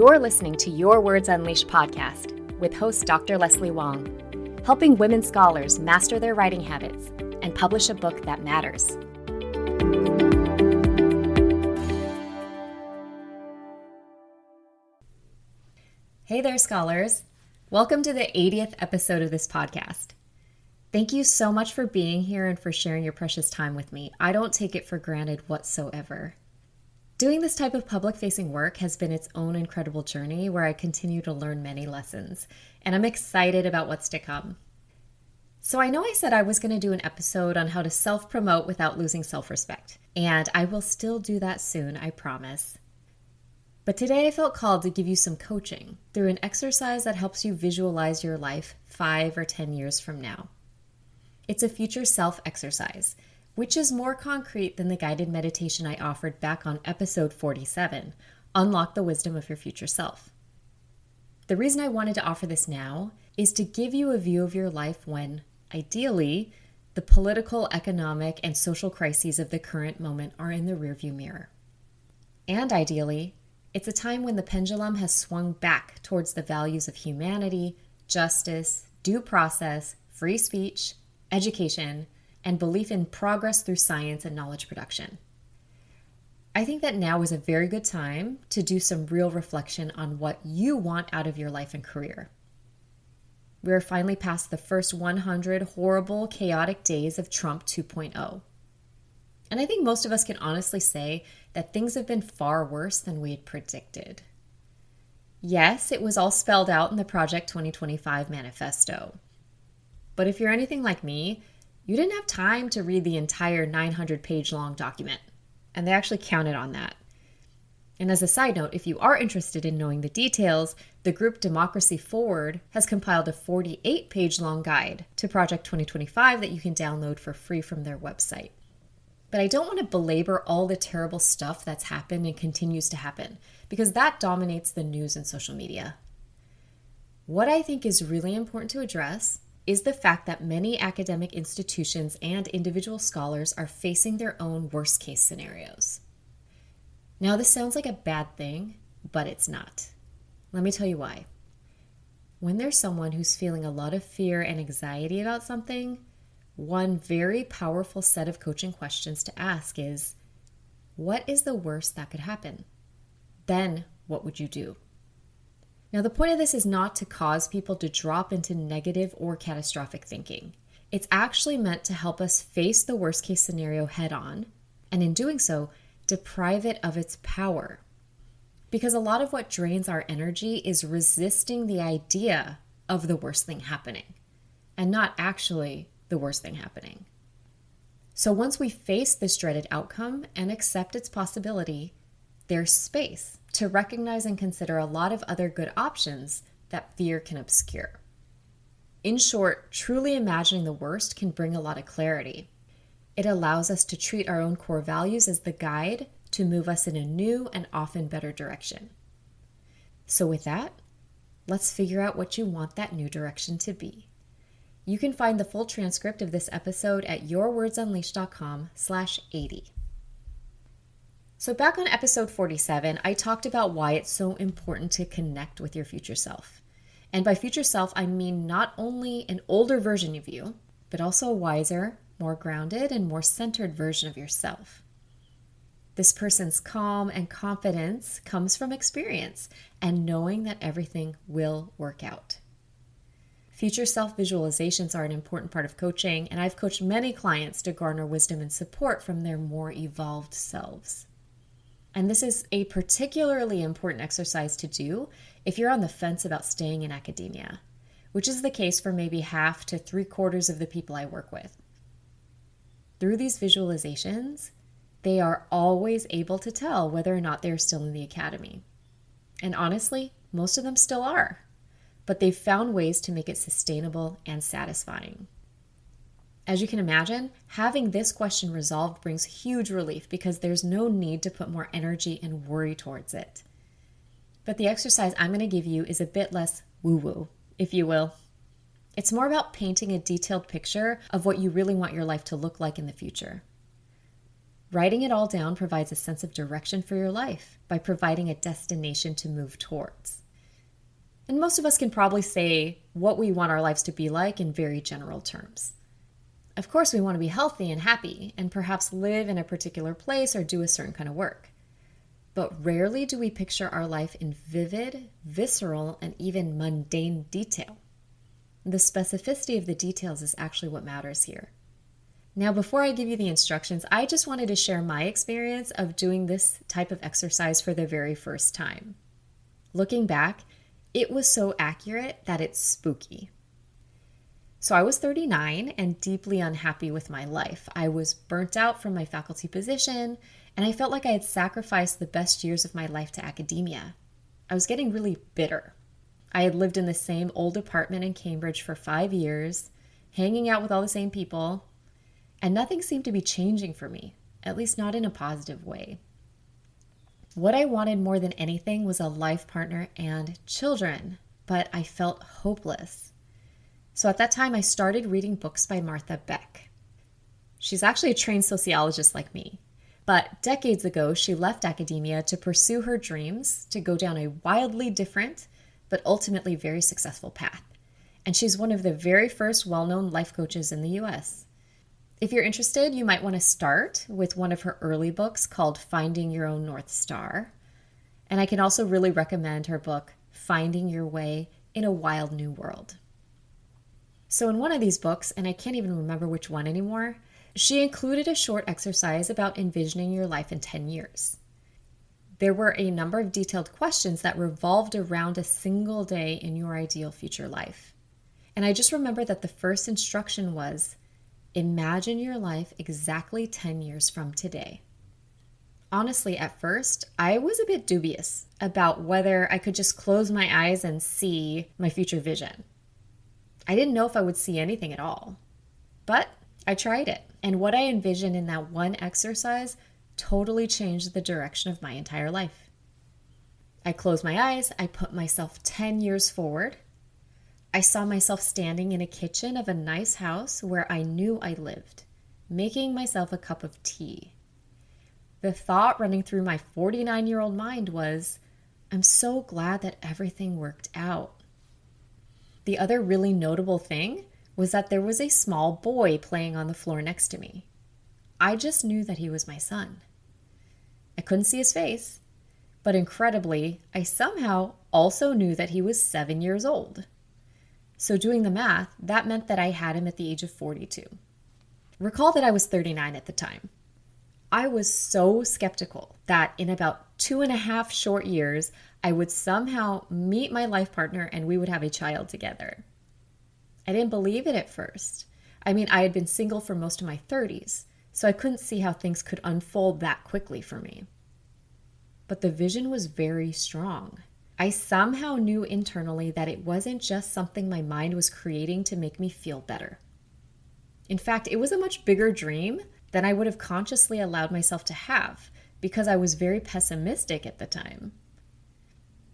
You're listening to Your Words Unleashed podcast with host Dr. Leslie Wang, helping women scholars master their writing habits and publish a book that matters. Hey there, scholars. Welcome to the 80th episode of this podcast. Thank you so much for being here and for sharing your precious time with me. I don't take it for granted whatsoever. Doing this type of public-facing work has been its own incredible journey where I continue to learn many lessons, and I'm excited about what's to come. So I know I said I was going to do an episode on how to self-promote without losing self-respect, and I will still do that soon, I promise. But today I felt called to give you some coaching through an exercise that helps you visualize your life 5 or 10 years from now. It's a future self exercise, which is more concrete than the guided meditation I offered back on episode 47, Unlock the Wisdom of Your Future Self. The reason I wanted to offer this now is to give you a view of your life when, ideally, the political, economic, and social crises of the current moment are in the rearview mirror. And ideally, it's a time when the pendulum has swung back towards the values of humanity, justice, due process, free speech, education, and belief in progress through science and knowledge production. I think that now is a very good time to do some real reflection on what you want out of your life and career. We are finally past the first 100 horrible, chaotic days of Trump 2.0. And I think most of us can honestly say that things have been far worse than we had predicted. Yes, it was all spelled out in the Project 2025 manifesto. But if you're anything like me, you didn't have time to read the entire 900-page long document, and they actually counted on that. And as a side note, if you are interested in knowing the details, the group Democracy Forward has compiled a 48-page long guide to Project 2025 that you can download for free from their website. But I don't want to belabor all the terrible stuff that's happened and continues to happen, because that dominates the news and social media. What I think is really important to address is the fact that many academic institutions and individual scholars are facing their own worst-case scenarios. Now, this sounds like a bad thing, but it's not. Let me tell you why. When there's someone who's feeling a lot of fear and anxiety about something, one very powerful set of coaching questions to ask is, what is the worst that could happen? Then, what would you do? Now, the point of this is not to cause people to drop into negative or catastrophic thinking. It's actually meant to help us face the worst case scenario head on, and in doing so, deprive it of its power. Because a lot of what drains our energy is resisting the idea of the worst thing happening, and not actually the worst thing happening. So once we face this dreaded outcome and accept its possibility, there's space to recognize and consider a lot of other good options that fear can obscure. In short, truly imagining the worst can bring a lot of clarity. It allows us to treat our own core values as the guide to move us in a new and often better direction. So with that, let's figure out what you want that new direction to be. You can find the full transcript of this episode at yourwordsunleashed.com/80. So back on episode 47, I talked about why it's so important to connect with your future self. And by future self, I mean not only an older version of you, but also a wiser, more grounded, and more centered version of yourself. This person's calm and confidence comes from experience and knowing that everything will work out. Future self visualizations are an important part of coaching, and I've coached many clients to garner wisdom and support from their more evolved selves. And this is a particularly important exercise to do if you're on the fence about staying in academia, which is the case for maybe half to 3/4 of the people I work with. Through these visualizations, they are always able to tell whether or not they're still in the academy. And honestly, most of them still are, but they've found ways to make it sustainable and satisfying. As you can imagine, having this question resolved brings huge relief because there's no need to put more energy and worry towards it. But the exercise I'm going to give you is a bit less woo-woo, if you will. It's more about painting a detailed picture of what you really want your life to look like in the future. Writing it all down provides a sense of direction for your life by providing a destination to move towards. And most of us can probably say what we want our lives to be like in very general terms. Of course, we want to be healthy and happy and perhaps live in a particular place or do a certain kind of work. But rarely do we picture our life in vivid, visceral, and even mundane detail. The specificity of the details is actually what matters here. Now, before I give you the instructions, I just wanted to share my experience of doing this type of exercise for the very first time. Looking back, it was so accurate that it's spooky. So I was 39 and deeply unhappy with my life. I was burnt out from my faculty position, and I felt like I had sacrificed the best years of my life to academia. I was getting really bitter. I had lived in the same old apartment in Cambridge for 5 years, hanging out with all the same people, and nothing seemed to be changing for me, at least not in a positive way. What I wanted more than anything was a life partner and children, but I felt hopeless. So at that time, I started reading books by Martha Beck. She's actually a trained sociologist like me, but decades ago, she left academia to pursue her dreams to go down a wildly different, but ultimately very successful path. And she's one of the very first well-known life coaches in the US. If you're interested, you might want to start with one of her early books called Finding Your Own North Star. And I can also really recommend her book, Finding Your Way in a Wild New World. So in one of these books, and I can't even remember which one anymore, she included a short exercise about envisioning your life in 10 years. There were a number of detailed questions that revolved around a single day in your ideal future life. And I just remember that the first instruction was, imagine your life exactly 10 years from today. Honestly, at first, I was a bit dubious about whether I could just close my eyes and see my future vision. I didn't know if I would see anything at all. But I tried it, and what I envisioned in that one exercise totally changed the direction of my entire life. I closed my eyes, I put myself 10 years forward. I saw myself standing in a kitchen of a nice house where I knew I lived, making myself a cup of tea. The thought running through my 49-year-old mind was, I'm so glad that everything worked out. The other really notable thing was that there was a small boy playing on the floor next to me. I just knew that he was my son. I couldn't see his face, but incredibly, I somehow also knew that he was 7 years old. So doing the math, that meant that I had him at the age of 42. Recall that I was 39 at the time. I was so skeptical that in about 2.5 short years, I would somehow meet my life partner and we would have a child together. I didn't believe it at first. I mean, I had been single for most of my 30s, so I couldn't see how things could unfold that quickly for me. But the vision was very strong. I somehow knew internally that it wasn't just something my mind was creating to make me feel better. In fact, it was a much bigger dream than I would have consciously allowed myself to have because I was very pessimistic at the time.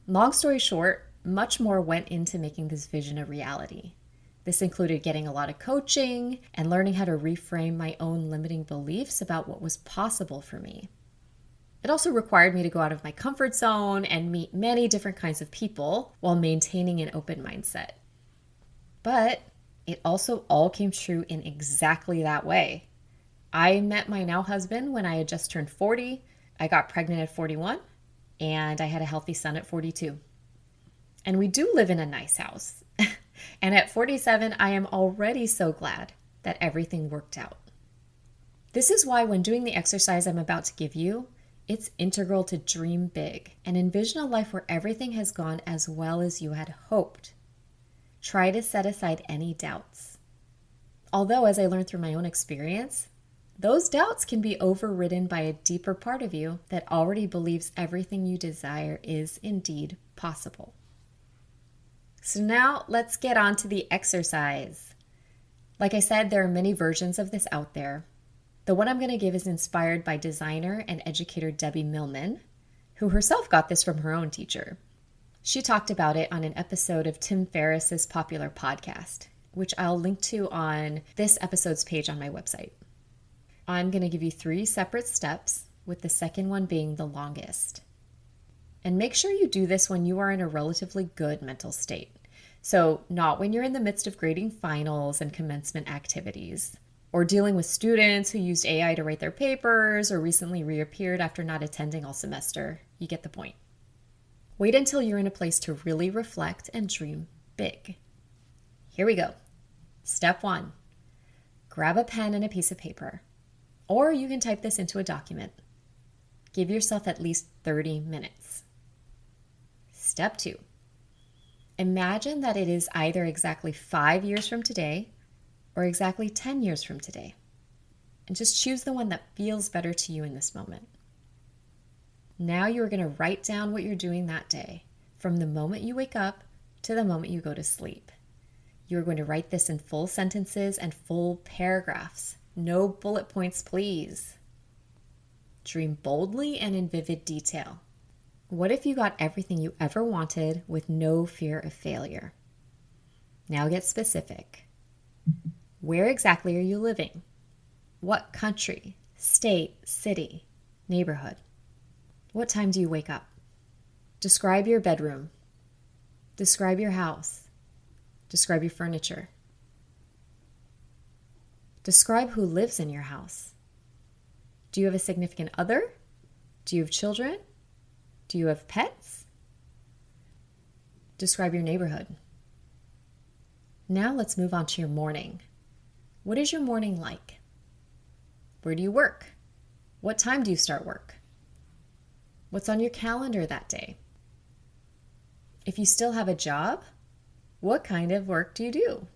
Long story short, much more went into making this vision a reality. This included getting a lot of coaching and learning how to reframe my own limiting beliefs about what was possible for me. It also required me to go out of my comfort zone and meet many different kinds of people while maintaining an open mindset. But it also all came true in exactly that way. I met my now husband when I had just turned 40. I got pregnant at 41, and I had a healthy son at 42. And we do live in a nice house. And at 47, I am already so glad that everything worked out. This is why when doing the exercise I'm about to give you, it's integral to dream big and envision a life where everything has gone as well as you had hoped. Try to set aside any doubts. Although, as I learned through my own experience, those doubts can be overridden by a deeper part of you that already believes everything you desire is indeed possible. So now let's get on to the exercise. Like I said, there are many versions of this out there. The one I'm going to give is inspired by designer and educator Debbie Millman, who herself got this from her own teacher. She talked about it on an episode of Tim Ferriss's popular podcast, which I'll link to on this episode's page on my website. I'm going to give you 3 separate steps, with the second one being the longest. And make sure you do this when you are in a relatively good mental state. So not when you're in the midst of grading finals and commencement activities, or dealing with students who used AI to write their papers or recently reappeared after not attending all semester. You get the point. Wait until you're in a place to really reflect and dream big. Here we go. Step 1. Grab a pen and a piece of paper, or you can type this into a document. Give yourself at least 30 minutes. Step 2. Imagine that it is either exactly 5 years from today or exactly 10 years from today. And just choose the one that feels better to you in this moment. Now you're going to write down what you're doing that day, from the moment you wake up to the moment you go to sleep. You're going to write this in full sentences and full paragraphs. No bullet points, please. Dream boldly and in vivid detail. What if you got everything you ever wanted with no fear of failure? Now get specific. Where exactly are you living? What country, state, city, neighborhood? What time do you wake up? Describe your bedroom. Describe your house. Describe your furniture. Describe who lives in your house. Do you have a significant other? Do you have children? Do you have pets? Describe your neighborhood. Now let's move on to your morning. What is your morning like? Where do you work? What time do you start work? What's on your calendar that day? If you still have a job, what kind of work do you do?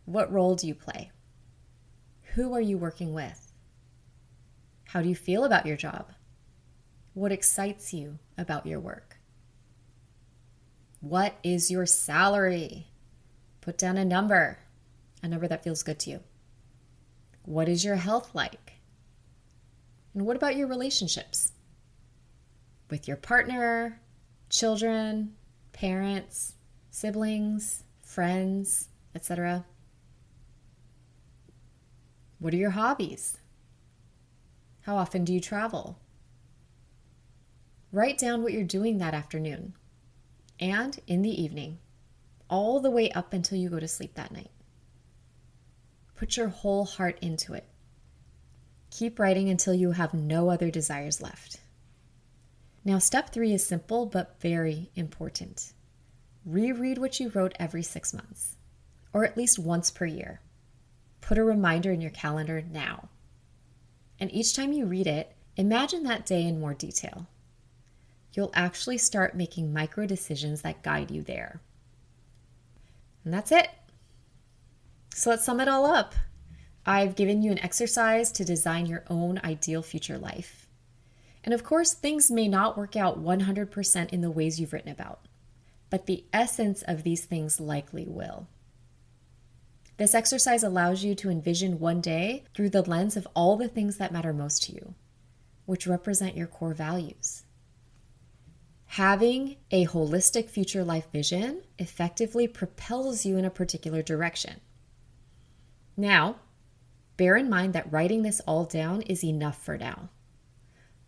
What role do you play? Who are you working with? How do you feel about your job? What excites you about your work? What is your salary? Put down a number that feels good to you. What is your health like? And what about your relationships? With your partner, children, parents, siblings, friends, etc. What are your hobbies? How often do you travel? Write down what you're doing that afternoon and in the evening, all the way up until you go to sleep that night. Put your whole heart into it. Keep writing until you have no other desires left. Now, step 3 is simple but very important. Reread what you wrote every 6 months, or at least once per year. Put a reminder in your calendar now. And each time you read it, imagine that day in more detail. You'll actually start making micro decisions that guide you there. And that's it. So let's sum it all up. I've given you an exercise to design your own ideal future life. And of course, things may not work out 100% in the ways you've written about, but the essence of these things likely will. This exercise allows you to envision one day through the lens of all the things that matter most to you, which represent your core values. Having a holistic future life vision effectively propels you in a particular direction. Now, bear in mind that writing this all down is enough for now.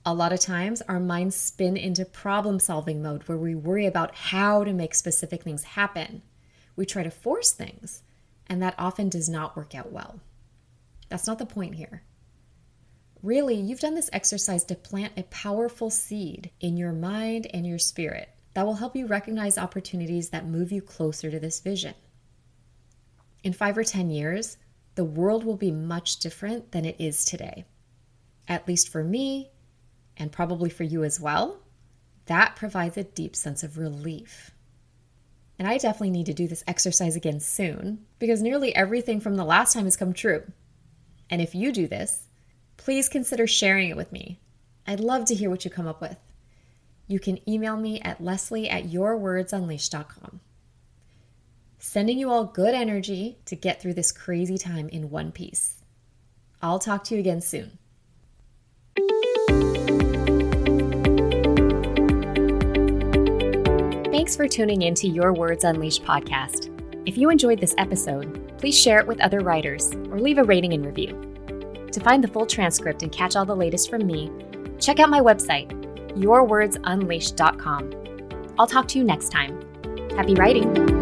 A lot of times our minds spin into problem-solving mode where we worry about how to make specific things happen. We try to force things, and that often does not work out well. That's not the point here. Really, you've done this exercise to plant a powerful seed in your mind and your spirit that will help you recognize opportunities that move you closer to this vision. In 5 or 10 years, the world will be much different than it is today. At least for me, and probably for you as well, that provides a deep sense of relief. And I definitely need to do this exercise again soon, because nearly everything from the last time has come true. And if you do this, please consider sharing it with me. I'd love to hear what you come up with. You can email me at leslie@yourwordsunleashed.com. Sending you all good energy to get through this crazy time in one piece. I'll talk to you again soon. Thanks for tuning in to Your Words Unleashed podcast. If you enjoyed this episode, please share it with other writers or leave a rating and review. To find the full transcript and catch all the latest from me, check out my website, yourwordsunleashed.com. I'll talk to you next time. Happy writing!